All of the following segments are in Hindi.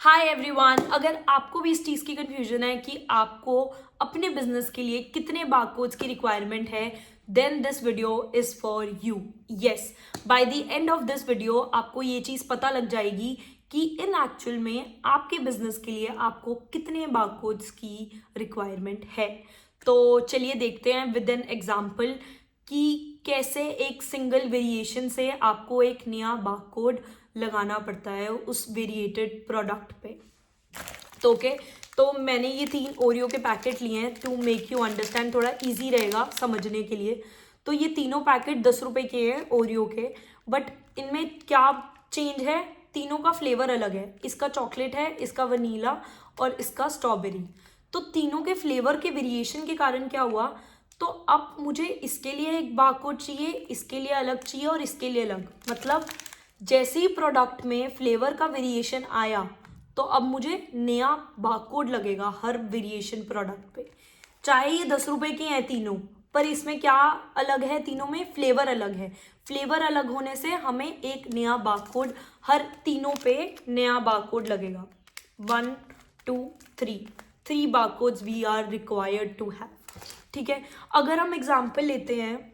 हाय एवरीवन, अगर आपको भी इस चीज़ की कन्फ्यूजन है कि आपको अपने बिजनेस के लिए कितने बारकोड्स की रिक्वायरमेंट है, then this video is for you. Yes, by the end of this video आपको ये चीज़ पता लग जाएगी कि इन एक्चुअल में आपके बिजनेस के लिए आपको कितने बारकोड्स की रिक्वायरमेंट है। तो चलिए देखते हैं विद एन एग्जाम्पल कि कैसे एक सिंगल वेरिएशन से आपको एक नया बारकोड लगाना पड़ता है उस वेरिएटेड प्रोडक्ट पे। तो ओके, तो मैंने ये 3 ओरियो के पैकेट लिए हैं टू मेक यू अंडरस्टैंड, थोड़ा इजी रहेगा समझने के लिए। तो ये तीनों पैकेट 10 रुपए के हैं ओरियो के, बट इनमें क्या चेंज है, तीनों का फ्लेवर अलग है। इसका चॉकलेट है, इसका वनीला और इसका स्ट्रॉबेरी। तो तीनों के फ्लेवर के वेरिएशन के कारण क्या हुआ, तो अब मुझे इसके लिए एक बारकोड चाहिए, इसके लिए अलग चाहिए और इसके लिए अलग। मतलब जैसे ही प्रोडक्ट में फ्लेवर का वेरिएशन आया तो अब मुझे नया बारकोड लगेगा हर वेरिएशन प्रोडक्ट पे। चाहे ये 10 रुपए के हैं तीनों, पर इसमें क्या अलग है, तीनों में फ्लेवर अलग है। फ्लेवर अलग होने से हमें एक नया बारकोड, हर तीनों पे नया बारकोड लगेगा। 1 2 3 barcodes we are required to have. ठीक है, अगर हम एग्जाम्पल लेते हैं,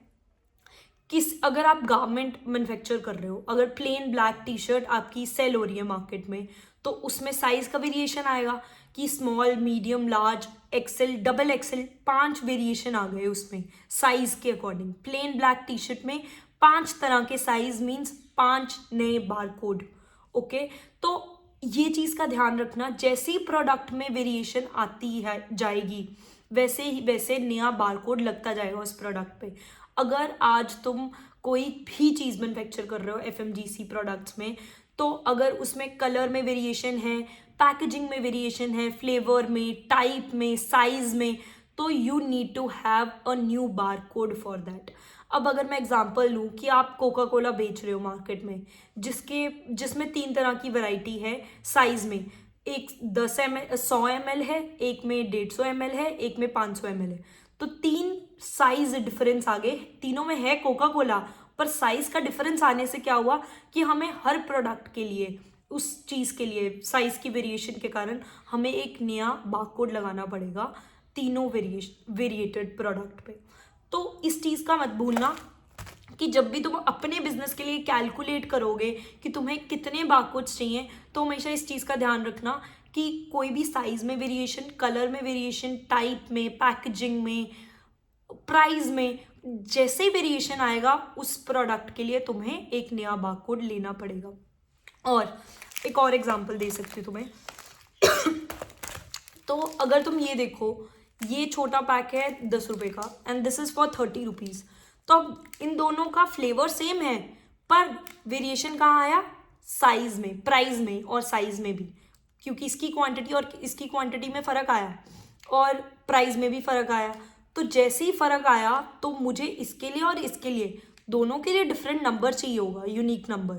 अगर आप गारमेंट मैन्युफैक्चर कर रहे हो, अगर प्लेन ब्लैक टी शर्ट आपकी सेल हो रही है मार्केट में, तो उसमें साइज का वेरिएशन आएगा कि small, medium, large, XL, double XL, 5 variation आ गए उसमें साइज के according. Plain black T shirt में 5 तरह के साइज मीन्स 5 नए बारकोड। ओके, तो ये चीज का ध्यान रखना, जैसे ही प्रोडक्ट में वेरिएशन आती है जाएगी वैसे ही वैसे नया बारकोड लगता जाएगा उस प्रोडक्ट पे। अगर आज तुम कोई भी चीज़ मैन्युफैक्चर कर रहे हो एफएमजीसी प्रोडक्ट्स में, तो अगर उसमें कलर में वेरिएशन है, पैकेजिंग में वेरिएशन है, फ्लेवर में, टाइप में, साइज में, तो you need to have a new barcode for that. अब अगर मैं एग्जांपल लूँ कि आप कोका कोला बेच रहे हो मार्केट में, जिसमें 3 तरह की वैरायटी है साइज में। एक 100 ml है, एक में 150 ml है, एक में 500 ml है। तो 3 साइज डिफरेंस आ गए, तीनों में है कोका कोला, पर साइज का डिफरेंस आने से क्या हुआ कि हमें हर प्रोडक्ट के लिए, उस चीज़ के लिए साइज की वेरिएशन के कारण हमें एक नया बारकोड लगाना पड़ेगा तीनों वेरिएटेड प्रोडक्ट पे। तो इस चीज़ का मत भूलना कि जब भी तुम अपने बिजनेस के लिए कैलकुलेट करोगे कि तुम्हें कितने बारकोड्स चाहिए, तो हमेशा इस चीज़ का ध्यान रखना कि कोई भी साइज में वेरिएशन, कलर में वेरिएशन, टाइप में, पैकेजिंग में, प्राइस में, जैसे ही वेरिएशन आएगा उस प्रोडक्ट के लिए तुम्हें एक नया बारकोड लेना पड़ेगा। और एक और एग्जांपल दे सकती हूँ तुम्हें। तो अगर तुम ये देखो, ये छोटा पैक है 10 रुपए का and this is for 30 rupees. तो अब इन दोनों का फ्लेवर सेम है, पर वेरिएशन कहाँ आया, साइज में, प्राइस में और साइज में भी, क्योंकि इसकी क्वांटिटी और इसकी क्वांटिटी में फ़र्क आया और प्राइस में भी फ़र्क आया। तो जैसे ही फ़र्क आया तो मुझे इसके लिए और इसके लिए, दोनों के लिए डिफरेंट नंबर चाहिए होगा, यूनिक नंबर।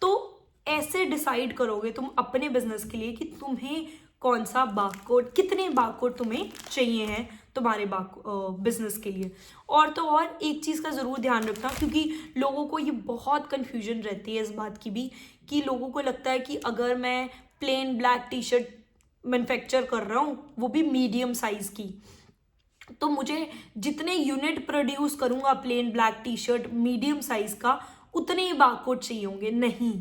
तो ऐसे डिसाइड करोगे तुम अपने बिजनेस के लिए कि तुम्हें कौन सा बारकोड, कितने बारकोड तुम्हें चाहिए हैं तुम्हारे बिजनेस के लिए। और तो और एक चीज़ का ज़रूर ध्यान रखना, क्योंकि लोगों को ये बहुत कन्फ्यूजन रहती है इस बात की भी, कि लोगों को लगता है कि अगर मैं plane black T shirt manufacture कर रहा हूँ, वो भी मीडियम साइज़ की, तो मुझे जितने यूनिट प्रोड्यूस करूँगा plane black T shirt medium size का, उतने ही बारकोड चाहिए होंगे। नहीं,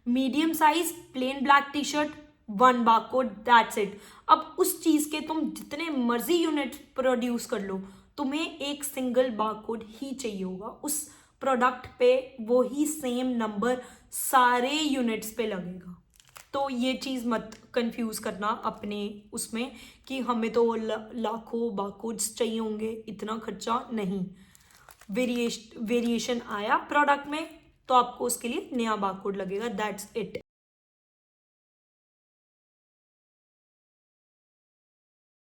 medium size plane black T shirt 1 barcode, that's it. अब उस चीज़ के तुम जितने मर्जी यूनिट प्रोड्यूस कर लो, तुम्हें एक सिंगल बारकोड ही चाहिए होगा उस प्रोडक्ट पे, वो ही सेम नंबर सारे यूनिट्स पे लगेगा। तो ये चीज़ मत कंफ्यूज करना अपने उसमें कि हमें तो लाखों बारकोड्स चाहिए होंगे, इतना खर्चा नहीं। वेरिएशन आया प्रोडक्ट में तो आपको उसके लिए नया बारकोड लगेगा, दैट्स इट।